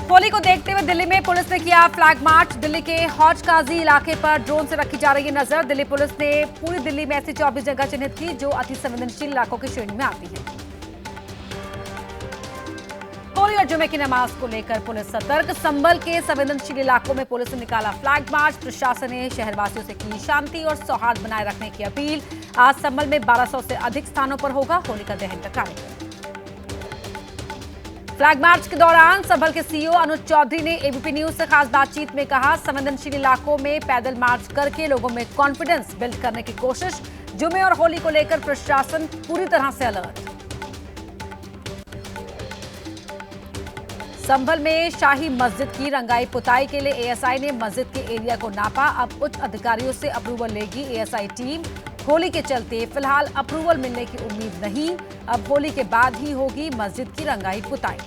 होली को देखते हुए दिल्ली में पुलिस ने किया फ्लैग मार्च। दिल्ली के हौज काजी इलाके पर ड्रोन से रखी जा रही है नजर। दिल्ली पुलिस ने पूरी दिल्ली में ऐसी 24 जगह चिन्हित की जो अति संवेदनशील इलाकों की श्रेणी में आती है। होली और जुमे की नमाज को लेकर पुलिस सतर्क। संभल के संवेदनशील इलाकों में पुलिस ने निकाला फ्लैग मार्च। प्रशासन ने शहरवासियों से की शांति और सौहार्द बनाए रखने की अपील। आज संभल में 1200 से अधिक स्थानों पर होगा होली का दहन का कार्यक्रम। फ्लैग मार्च के दौरान संभल के सीईओ अनुज चौधरी ने एबीपी न्यूज से खास बातचीत में कहा, संवेदनशील इलाकों में पैदल मार्च करके लोगों में कॉन्फिडेंस बिल्ड करने की कोशिश। जुमे और होली को लेकर प्रशासन पूरी तरह से अलर्ट। संभल में शाही मस्जिद की रंगाई पुताई के लिए एएसआई ने मस्जिद के एरिया को नापा। अब उच्च अधिकारियों से अप्रूवल लेगी एएसआई टीम। होली के चलते फिलहाल अप्रूवल मिलने की उम्मीद नहीं। अब होली के बाद ही होगी मस्जिद की रंगाई पुताई।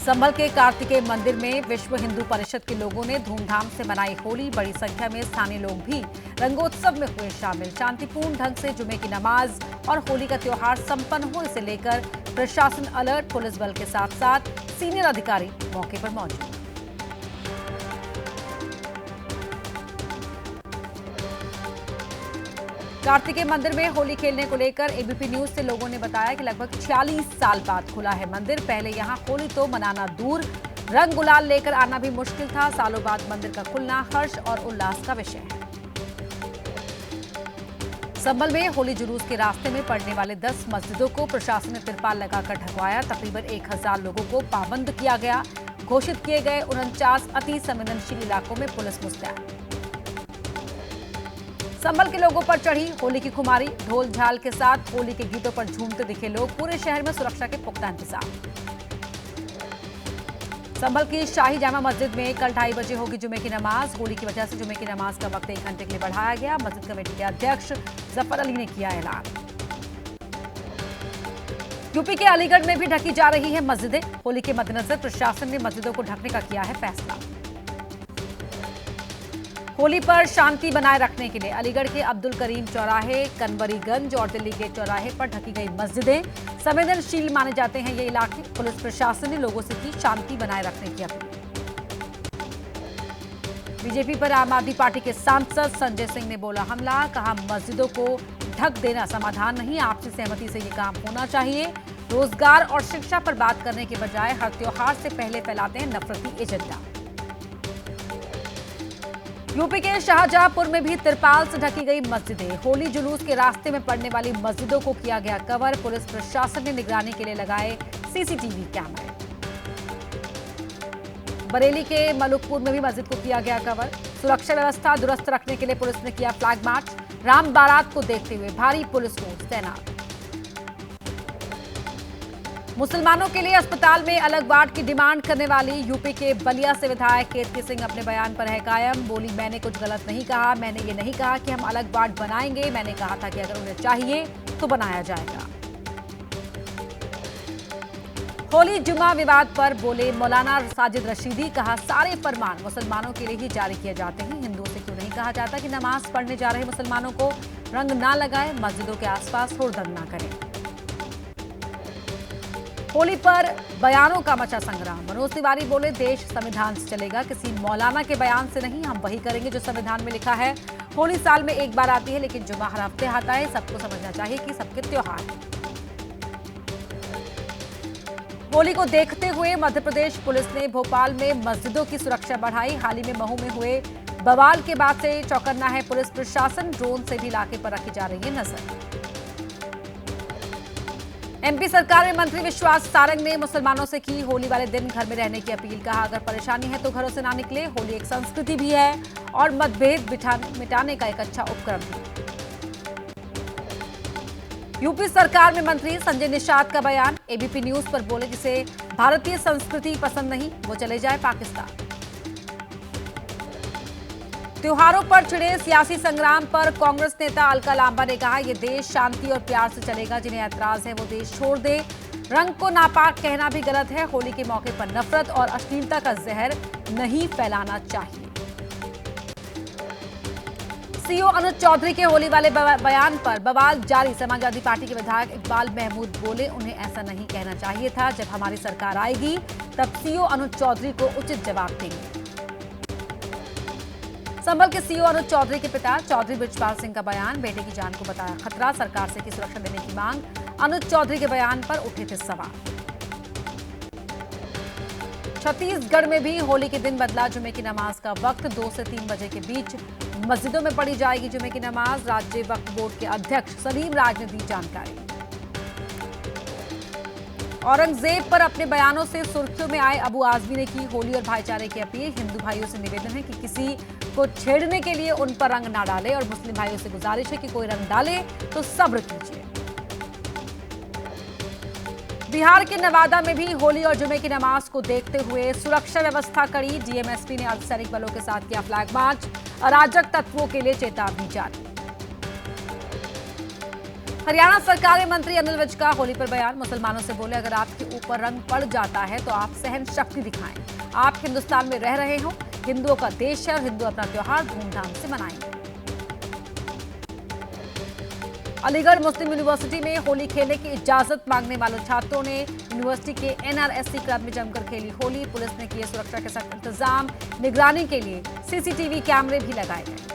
संभल के कार्तिकेय मंदिर में विश्व हिंदू परिषद के लोगों ने धूमधाम से मनाई होली। बड़ी संख्या में स्थानीय लोग भी रंगोत्सव में हुए शामिल। शांतिपूर्ण ढंग से जुमे की नमाज और होली का त्योहार संपन्न हो, इसे लेकर प्रशासन अलर्ट। पुलिस बल के साथ साथ सीनियर अधिकारी मौके पर मौजूद। कार्तिकेय मंदिर में होली खेलने को लेकर एबीपी न्यूज से लोगों ने बताया कि लगभग 46 साल बाद खुला है मंदिर। पहले यहां होली तो मनाना दूर, रंग गुलाल लेकर आना भी मुश्किल था। सालों बाद मंदिर का खुलना हर्ष और उल्लास का विषय है। संभल में होली जुलूस के रास्ते में पड़ने वाले 10 मस्जिदों को प्रशासन ने तिरपाल लगाकर ढकवाया। तकरीबन 1000 लोगों को पाबंद किया गया। घोषित किए गए 49 अति संवेदनशील इलाकों में पुलिस मुस्तैद। संभल के लोगों पर चढ़ी होली की खुमारी। ढोल झाल के साथ होली के गीतों पर झूमते दिखे लोग। पूरे शहर में सुरक्षा के पुख्ता इंतजाम। संभल की शाही जामा मस्जिद में कल 2:30 बजे होगी जुमे की नमाज। होली की वजह से जुमे की नमाज का वक्त 1 घंटे के लिए बढ़ाया गया। मस्जिद कमेटी के अध्यक्ष जफर अली ने किया ऐलान। यूपी के अलीगढ़ में भी ढकी जा रही है मस्जिदें। होली के मद्देनजर प्रशासन ने मस्जिदों को ढकने का किया है फैसला। होली पर शांति बनाए रखने के लिए अलीगढ़ के अब्दुल करीम चौराहे, कनवरीगंज और दिल्ली गेट चौराहे पर ढकी गई मस्जिदें। संवेदनशील माने जाते हैं ये इलाके। पुलिस प्रशासन ने लोगों से की शांति बनाए रखने की अपील। बीजेपी पर आम आदमी पार्टी के सांसद संजय सिंह ने बोला हमला। कहा, मस्जिदों को ढक देना समाधान नहीं, आपसी सहमति से ये काम होना चाहिए। रोजगार और शिक्षा पर बात करने के बजाय हर त्योहार से पहले फैलाते हैं नफरती एजेंडा। यूपी के शाहजहांपुर में भी तिरपाल से ढकी गई मस्जिदें। होली जुलूस के रास्ते में पड़ने वाली मस्जिदों को किया गया कवर। पुलिस प्रशासन ने निगरानी के लिए लगाए सीसीटीवी कैमरे। बरेली के मलुकपुर में भी मस्जिद को किया गया कवर। सुरक्षा व्यवस्था दुरुस्त रखने के लिए पुलिस ने किया फ्लैग मार्च। राम बारात को देखते हुए भारी पुलिस फोर्स तैनात। मुसलमानों के लिए अस्पताल में अलग वार्ड की डिमांड करने वाली यूपी के बलिया से विधायक केतकी सिंह अपने बयान पर है कायम। बोली, मैंने कुछ गलत नहीं कहा। मैंने ये नहीं कहा कि हम अलग वार्ड बनाएंगे। मैंने कहा था कि अगर उन्हें चाहिए तो बनाया जाएगा। होली जुमा विवाद पर बोले मौलाना साजिद रशीदी। कहा, सारे फरमान मुसलमानों के लिए ही जारी किए जाते हैं। हिंदुओं से क्यों नहीं कहा जाता कि नमाज पढ़ने जा रहे मुसलमानों को रंग ना लगाए, मस्जिदों के आसपास हुड़दंग ना करें। होली पर बयानों का मचा संग्राम। मनोज तिवारी बोले, देश संविधान से चलेगा, किसी मौलाना के बयान से नहीं। हम वही करेंगे जो संविधान में लिखा है। होली साल में एक बार आती है, लेकिन जुमा हर हफ्ते आता है। सबको समझना चाहिए कि सबके त्योहार है। होली को देखते हुए मध्य प्रदेश पुलिस ने भोपाल में मस्जिदों की सुरक्षा बढ़ाई। हाल ही में महू में हुए बवाल के बाद से चौकन्ना है पुलिस प्रशासन। ड्रोन से भी इलाके पर रखी जा रही है नजर। एमपी सरकार में मंत्री विश्वास सारंग ने मुसलमानों से की होली वाले दिन घर में रहने की अपील। कहा, अगर परेशानी है तो घरों से ना निकले। होली एक संस्कृति भी है और मतभेद मिटाने का एक अच्छा उपक्रम है। यूपी सरकार में मंत्री संजय निषाद का बयान। एबीपी न्यूज पर बोले, जिसे भारतीय संस्कृति पसंद नहीं वो चले जाए पाकिस्तान। त्योहारों पर छिड़े सियासी संग्राम पर कांग्रेस नेता अलका लांबा ने कहा, यह देश शांति और प्यार से चलेगा। जिन्हें ऐतराज है वो देश छोड़ दे। रंग को नापाक कहना भी गलत है। होली के मौके पर नफरत और अश्लीलता का जहर नहीं फैलाना चाहिए। सीओ अनुज चौधरी के होली वाले बयान पर बवाल जारी। समाजवादी पार्टी के विधायक इकबाल महमूद बोले, उन्हें ऐसा नहीं कहना चाहिए था। जब हमारी सरकार आएगी तब सीओ अनुज चौधरी को उचित जवाब देंगे। संभल के सीओ अनुज चौधरी के पिता चौधरी बृजपाल सिंह का बयान, बेटे की जान को बताया खतरा, सरकार से की सुरक्षा देने की मांग। अनुज चौधरी के बयान पर उठे थे सवाल। छत्तीसगढ़ में भी होली के दिन बदला जुमे की नमाज का वक्त। 2 से 3 बजे के बीच मस्जिदों में पढ़ी जाएगी जुमे की नमाज। राज्य वक्फ बोर्ड के अध्यक्ष सलीम राज ने दी जानकारी। औरंगजेब पर अपने बयानों से सुर्खियों में आए अबू आजमी ने की होली और भाईचारे की अपील। हिंदू भाइयों से निवेदन है कि किसी को छेड़ने के लिए उन पर रंग ना डाले और मुस्लिम भाइयों से गुजारिश है कि कोई रंग डाले तो सब्र कीजिए। बिहार के नवादा में भी होली और जुमे की नमाज को देखते हुए सुरक्षा व्यवस्था कड़ी। डीएमएसपी ने अर्धसैनिक बलों के साथ किया फ्लैग मार्च। अराजक तत्वों के लिए चेतावनी जारी। हरियाणा सरकार में मंत्री अनिल विज का होली पर बयान। मुसलमानों से बोले, अगर आपके ऊपर रंग पड़ जाता है तो आप सहन शक्ति दिखाएं। आप हिंदुस्तान में रह रहे हो, हिंदुओं का देश है और हिंदू अपना त्योहार धूमधाम से मनाएंगे। अलीगढ़ मुस्लिम यूनिवर्सिटी में होली खेलने की इजाजत मांगने वालों छात्रों ने यूनिवर्सिटी के एनआरएससी क्लब में जमकर खेली होली। पुलिस ने किए सुरक्षा के सख्त इंतजाम। निगरानी के लिए सीसीटीवी कैमरे भी लगाए गए।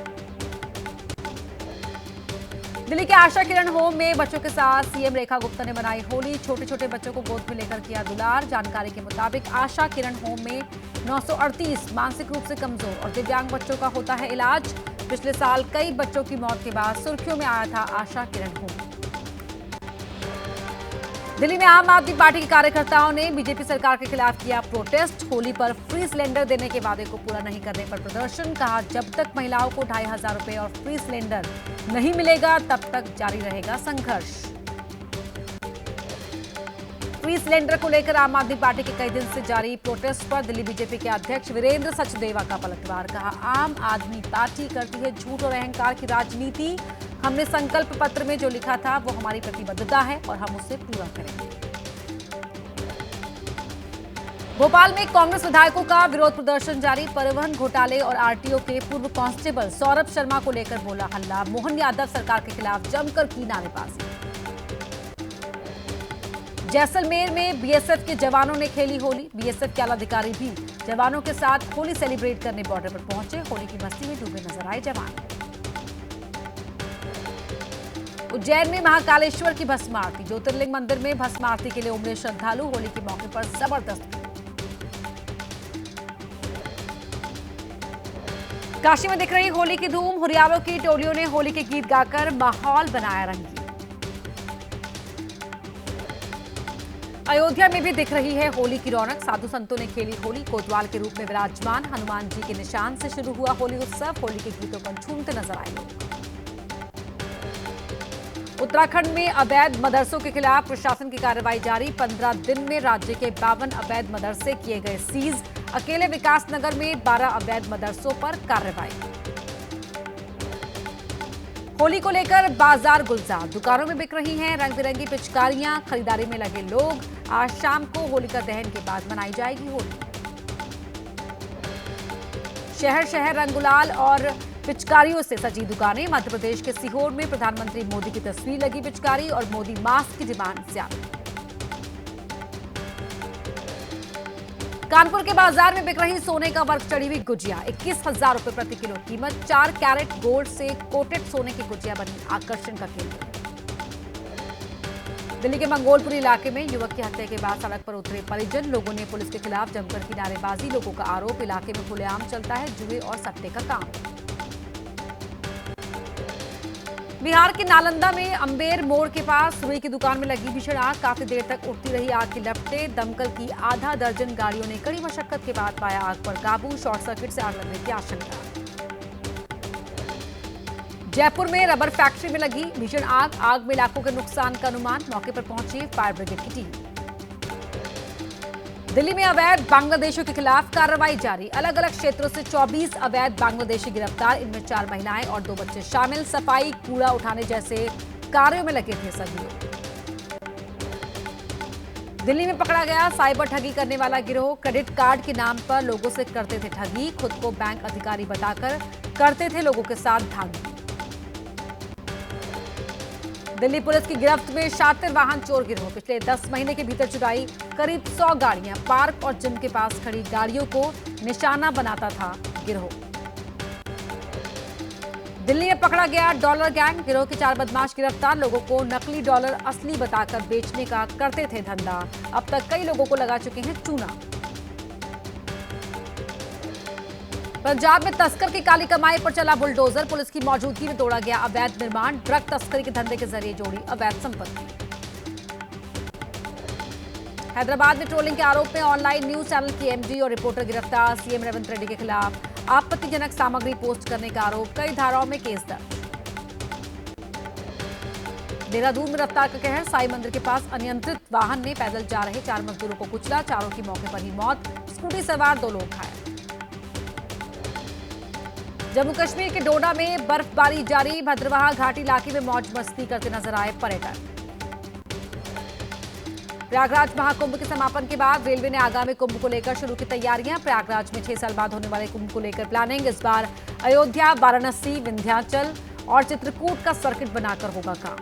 दिल्ली के आशा किरण होम में बच्चों के साथ सीएम रेखा गुप्ता ने बनाई होली। छोटे छोटे बच्चों को गोद में लेकर किया दुलार। जानकारी के मुताबिक आशा किरण होम में 938 मानसिक रूप से कमजोर और दिव्यांग बच्चों का होता है इलाज। पिछले साल कई बच्चों की मौत के बाद सुर्खियों में आया था आशा किरण होम। दिल्ली में आम आदमी पार्टी के कार्यकर्ताओं ने बीजेपी सरकार के खिलाफ किया प्रोटेस्ट। होली पर फ्री सिलेंडर देने के वादे को पूरा नहीं करने पर प्रदर्शन। कहा, जब तक महिलाओं को 2500 रुपए और फ्री सिलेंडर नहीं मिलेगा तब तक जारी रहेगा संघर्ष। फ्री सिलेंडर को लेकर आम आदमी पार्टी के कई दिन से जारी प्रोटेस्ट पर दिल्ली बीजेपी के अध्यक्ष वीरेंद्र सचदेवा का पलटवार। कहा, आम आदमी पार्टी करती है झूठ और अहंकार की राजनीति। हमने संकल्प पत्र में जो लिखा था वो हमारी प्रतिबद्धता है और हम उसे पूरा करेंगे। भोपाल में कांग्रेस विधायकों का विरोध प्रदर्शन जारी। परिवहन घोटाले और आरटीओ के पूर्व कांस्टेबल सौरभ शर्मा को लेकर बोला हल्ला। मोहन यादव सरकार के खिलाफ जमकर की नारेबाजी। जैसलमेर में बीएसएफ के जवानों ने खेली होली। बीएसएफ के आला अधिकारी भी जवानों के साथ होली सेलिब्रेट करने बॉर्डर पर पहुंचे। होली की मस्ती में डूबे नजर आए जवान। उज्जैन में महाकालेश्वर की भस्म आरती। ज्योतिर्लिंग मंदिर में भस्म आरती के लिए उमड़े श्रद्धालु। होली के मौके पर जबरदस्त। काशी में दिख रही होली की धूम। हुरियारों की टोलियों ने होली के गीत गाकर माहौल बनाया रंगीन। अयोध्या में भी दिख रही है होली की रौनक। साधु संतों ने खेली होली। कोतवाल के रूप में विराजमान हनुमान जी के निशान से शुरू हुआ होली उत्सव। होली के गीतों पर झूमते नजर आए लोग। उत्तराखंड में अवैध मदरसों के खिलाफ प्रशासन की कार्रवाई जारी। 15 दिन में राज्य के 52 अवैध मदरसे किए गए सीज। अकेले विकासनगर में 12 अवैध मदरसों पर कार्रवाई। होली को लेकर बाजार गुलजार। दुकानों में बिक रही हैं रंग बिरंगी पिचकारियां। खरीदारी में लगे लोग। आज शाम को होलिका दहन के बाद मनाई जाएगी होली। शहर शहर रंग गुलाल और पिचकारियों से सजी दुकानें। मध्य प्रदेश के सीहोर में प्रधानमंत्री मोदी की तस्वीर लगी पिचकारी और मोदी मास्क की डिमांड ज्यादा। कानपुर के बाजार में बिक रही सोने का वर्क चढ़ी हुई गुजिया। 21,000 रुपए प्रति किलो कीमत। 4 कैरेट गोल्ड से कोटेड सोने की गुजिया बनी आकर्षण का केंद्र। दिल्ली के मंगोलपुरी इलाके में युवक की हत्या के बाद सड़क पर उतरे परिजन। लोगों ने पुलिस के खिलाफ जमकर की नारेबाजी। लोगों का आरोप, इलाके में खुलेआम चलता है जुए और सट्टे का काम। बिहार के नालंदा में अंबेर मोड़ के पास रुई की दुकान में लगी भीषण आग। काफी देर तक उठती रही आग की लपटें। दमकल की आधा दर्जन गाड़ियों ने कड़ी मशक्कत के बाद पाया आग पर काबू। शॉर्ट सर्किट से आग लगने की आशंका। जयपुर में रबर फैक्ट्री में लगी भीषण आग। आग में लाखों के नुकसान का अनुमान। मौके पर पहुंची फायर ब्रिगेड की टीम। दिल्ली में अवैध बांग्लादेशियों के खिलाफ कार्रवाई जारी। अलग अलग क्षेत्रों से 24 अवैध बांग्लादेशी गिरफ्तार। इनमें 4 महिलाएं और 2 बच्चे शामिल। सफाई, कूड़ा उठाने जैसे कार्यों में लगे थे सभी लोग। दिल्ली में पकड़ा गया साइबर ठगी करने वाला गिरोह। क्रेडिट कार्ड के नाम पर लोगों से करते थे ठगी। खुद को बैंक अधिकारी बताकर करते थे लोगों के साथ धांधली। दिल्ली पुलिस की गिरफ्त में शातिर वाहन चोर गिरोह। पिछले 10 महीने के भीतर चुराई करीब 100 गाड़ियां। पार्क और जिम के पास खड़ी गाड़ियों को निशाना बनाता था गिरोह। दिल्ली में पकड़ा गया डॉलर गैंग। गिरोह के 4 बदमाश गिरफ्तार। लोगों को नकली डॉलर असली बताकर बेचने का करते थे धंधा। अब तक कई लोगों को लगा चुके हैं चूना। पंजाब में तस्कर की काली कमाई पर चला बुलडोजर। पुलिस की मौजूदगी में तोड़ा गया अवैध निर्माण। ड्रग तस्करी के धंधे के जरिए जोड़ी अवैध संपत्ति। हैदराबाद में ट्रोलिंग के आरोप में ऑनलाइन न्यूज चैनल की एमडी और रिपोर्टर गिरफ्तार। सीएम रेवंत रेड्डी के खिलाफ आपत्तिजनक सामग्री पोस्ट करने का आरोप। कई धाराओं में केस दर्ज। देहरादून में रफ्तार का कहर। साई मंदिर के पास अनियंत्रित वाहन ने पैदल जा रहे 4 मजदूरों को कुचला। चारों की मौके पर ही मौत। स्कूटी सवार 2 लोग घायल। जम्मू कश्मीर के डोडा में बर्फबारी जारी। भद्रवाह घाटी इलाके में मौज मस्ती करते नजर आए पर्यटक। प्रयागराज महाकुंभ के समापन के बाद रेलवे ने आगामी कुंभ को लेकर शुरू की तैयारियां। प्रयागराज में 6 साल बाद होने वाले कुंभ को लेकर प्लानिंग। इस बार अयोध्या, वाराणसी, विंध्याचल और चित्रकूट का सर्किट बनाकर होगा काम।